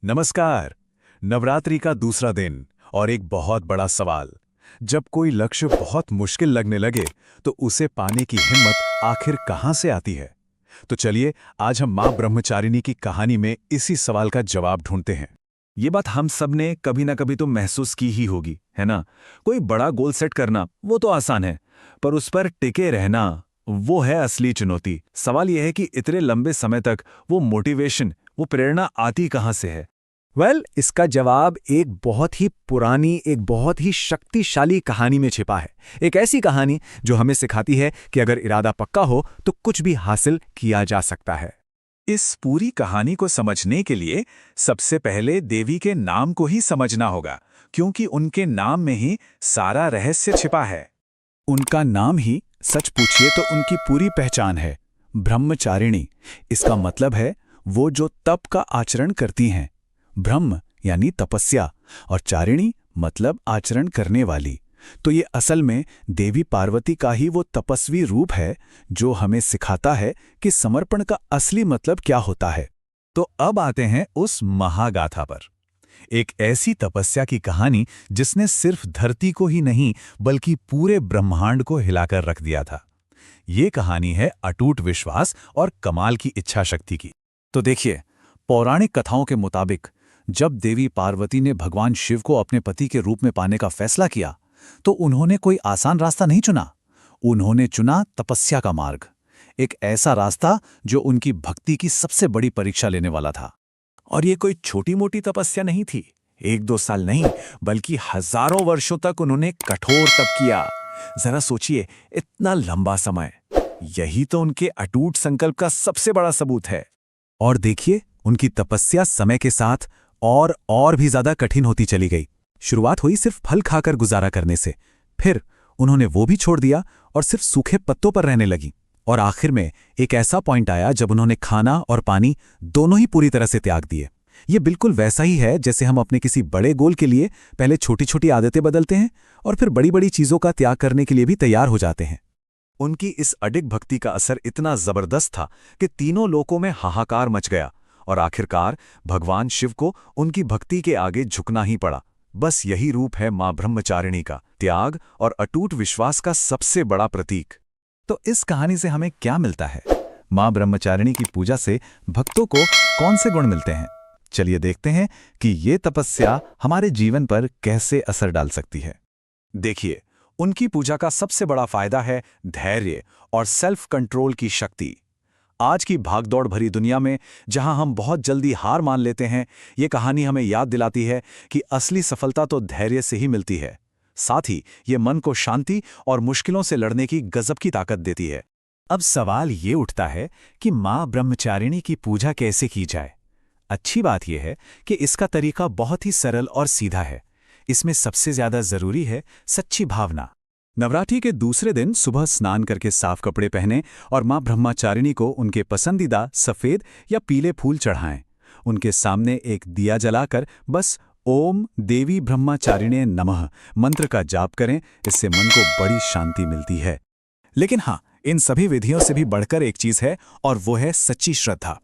नमस्कार। नवरात्रि का दूसरा दिन और एक बहुत बड़ा सवाल। जब कोई लक्ष्य बहुत मुश्किल लगने लगे तो उसे पाने की हिम्मत आखिर कहां से आती है? तो चलिए आज हम मां ब्रह्मचारिणी की कहानी में इसी सवाल का जवाब ढूंढते हैं। ये बात हम सब ने कभी ना कभी तो महसूस की ही होगी, है ना? कोई बड़ा गोल सेट करना वो तो आसान है, पर उस पर टिके रहना वो है असली चुनौती। सवाल यह है कि इतने लंबे समय तक वो मोटिवेशन, वो प्रेरणा आती कहां से है? इसका जवाब एक बहुत ही पुरानी, एक बहुत ही शक्तिशाली कहानी में छिपा है। एक ऐसी कहानी जो हमें सिखाती है कि अगर इरादा पक्का हो तो कुछ भी हासिल किया जा सकता है। इस पूरी कहानी को समझने के लिए सबसे पहले देवी के नाम को ही समझना होगा, क्योंकि उनके नाम में ही सारा रहस्य छिपा है। उनका नाम ही सच पूछिए तो उनकी पूरी पहचान है, ब्रह्मचारिणी। इसका मतलब है वो जो तप का आचरण करती हैं। ब्रह्म यानी तपस्या और चारिणी मतलब आचरण करने वाली। तो ये असल में देवी पार्वती का ही वो तपस्वी रूप है जो हमें सिखाता है कि समर्पण का असली मतलब क्या होता है। तो अब आते हैं उस महागाथा पर। एक ऐसी तपस्या की कहानी जिसने सिर्फ धरती को ही नहीं बल्कि पूरे ब्रह्मांड को हिलाकर रख दिया था। ये कहानी है अटूट विश्वास और कमाल की इच्छा शक्ति की। तो देखिए, पौराणिक कथाओं के मुताबिक जब देवी पार्वती ने भगवान शिव को अपने पति के रूप में पाने का फैसला किया तो उन्होंने कोई आसान रास्ता नहीं चुना। उन्होंने चुना तपस्या का मार्ग, एक ऐसा रास्ता जो उनकी भक्ति की सबसे बड़ी परीक्षा लेने वाला था। और ये कोई छोटी मोटी तपस्या नहीं थी। 1-2 साल नहीं बल्कि हजारों वर्षों तक उन्होंने कठोर तप किया। जरा सोचिए, इतना लंबा समय, यही तो उनके अटूट संकल्प का सबसे बड़ा सबूत है। और देखिए, उनकी तपस्या समय के साथ और भी ज्यादा कठिन होती चली गई। शुरुआत हुई सिर्फ फल खाकर गुजारा करने से, फिर उन्होंने वो भी छोड़ दिया और सिर्फ सूखे पत्तों पर रहने लगी। और आखिर में एक ऐसा पॉइंट आया जब उन्होंने खाना और पानी दोनों ही पूरी तरह से त्याग दिए। ये बिल्कुल वैसा ही है जैसे हम अपने किसी बड़े गोल के लिए पहले छोटी छोटी आदतें बदलते हैं और फिर बड़ी बड़ी चीजों का त्याग करने के लिए भी तैयार हो जाते हैं। उनकी इस अडिग भक्ति का असर इतना जबरदस्त था कि तीनों लोकों में हाहाकार मच गया और आखिरकार भगवान शिव को उनकी भक्ति के आगे झुकना ही पड़ा। बस यही रूप है मां ब्रह्मचारिणी का, त्याग और अटूट विश्वास का सबसे बड़ा प्रतीक। तो इस कहानी से हमें क्या मिलता है? मां ब्रह्मचारिणी की पूजा से भक्तों को कौन से गुण मिलते हैं? चलिए देखते हैं कि ये तपस्या हमारे जीवन पर कैसे असर डाल सकती है। देखिए, उनकी पूजा का सबसे बड़ा फायदा है धैर्य और सेल्फ कंट्रोल की शक्ति। आज की भागदौड़ भरी दुनिया में जहां हम बहुत जल्दी हार मान लेते हैं, ये कहानी हमें याद दिलाती है कि असली सफलता तो धैर्य से ही मिलती है। साथ ही ये मन को शांति और मुश्किलों से लड़ने की गजब की ताकत देती है। अब सवाल ये उठता है कि मां ब्रह्मचारिणी की पूजा कैसे की जाए? अच्छी बात यह है कि इसका तरीका बहुत ही सरल और सीधा है। इसमें सबसे ज्यादा जरूरी है सच्ची भावना। नवरात्रि के दूसरे दिन सुबह स्नान करके साफ कपड़े पहनें और मां ब्रह्मचारिणी को उनके पसंदीदा सफेद या पीले फूल चढ़ाएं। उनके सामने एक दिया जलाकर बस ओम देवी ब्रह्मचारिणे नमः मंत्र का जाप करें। इससे मन को बड़ी शांति मिलती है। लेकिन हाँ, इन सभी विधियों से भी बढ़कर एक चीज है और वो है सच्ची श्रद्धा।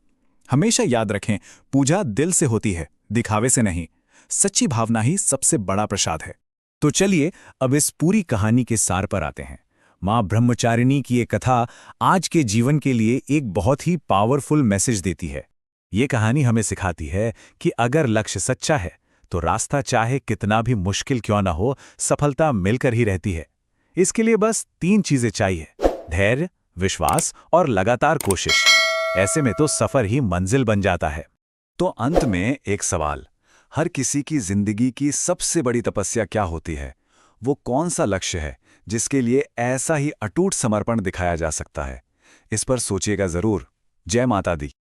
हमेशा याद रखें, पूजा दिल से होती है, दिखावे से नहीं। सच्ची भावना ही सबसे बड़ा प्रसाद है। तो चलिए अब इस पूरी कहानी के सार पर आते हैं। मां ब्रह्मचारिणी की ये कथा आज के जीवन के लिए एक बहुत ही पावरफुल मैसेज देती है। ये कहानी हमें सिखाती है कि अगर लक्ष्य सच्चा है तो रास्ता चाहे कितना भी मुश्किल क्यों ना हो, सफलता मिलकर ही रहती है। इसके लिए बस 3 चीजें चाहिए: धैर्य, विश्वास और लगातार कोशिश। ऐसे में तो सफर ही मंजिल बन जाता है। तो अंत में एक सवाल, हर किसी की जिंदगी की सबसे बड़ी तपस्या क्या होती है? वो कौन सा लक्ष्य है जिसके लिए ऐसा ही अटूट समर्पण दिखाया जा सकता है? इस पर सोचिएगा जरूर। जय माता दी।